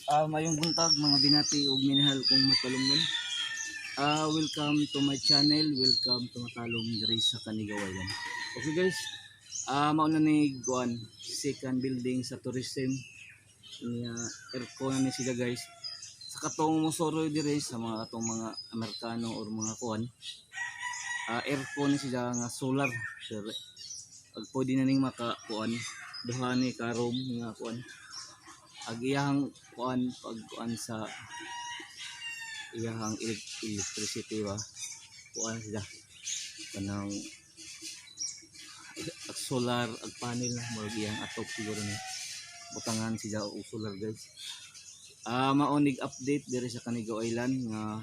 Mayong buntag mga binati ug minahal kong Matalom nun. Welcome to my channel, welcome to Matalom Deri sa Canigao. Okay guys, mauna ni Guan, second building sa tourism niya aircon na ni sila guys. Sa katong musoro diri sa mga atong mga Amerikano or mga kuan, aircon ni sila nga solar. Sir, ag pwede na ning makakuan duha ni karom nga kuan. Ag iyang kuan pag kuan sa iyang electricity ba kuan sila kanang solar ag panel mo iyang atop siguro ni butangan sila og solar guys. Maonig update diri sa Canigao Island nga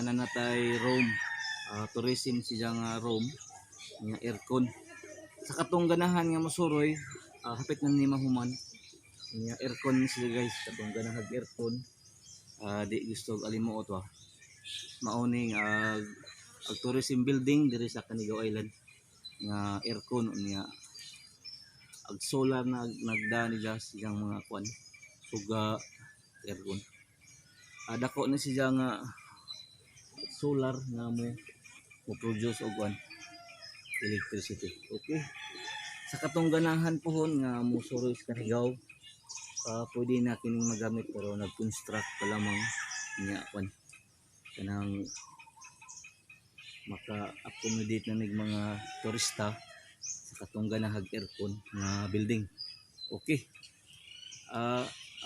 nanatay room tourism sila nga room nga aircon sa katong ganahan nga mosuroy hapit na ni mahuman nga aircon sila guys katong ganahan aircon. Di gusto alimuot wa maoning ag tourism building diri sa Canigao Island nga aircon niya ag solar na nagda nila siyang mga kuan suga aircon. Dako na siya nga solar nga mo produce og kuan electricity. Okay, sa katong ganahan pohon nga mosuroy sa Canigao, pwede na kining magamit pero nag-construct pa lamang niya kuan kanang maka-accommodate na nig mga turista sa katong ganahag aircon nga building. Okay,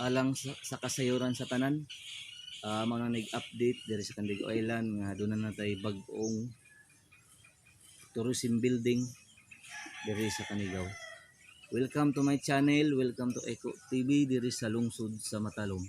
alang sa kasayuran sa tanan, mga nag-update diri sa Canigao Island nga doon na natay bag-ong tourism building diri sa Canigao. Welcome to my channel, welcome to Eco TV diri sa lungsod sa Matalom.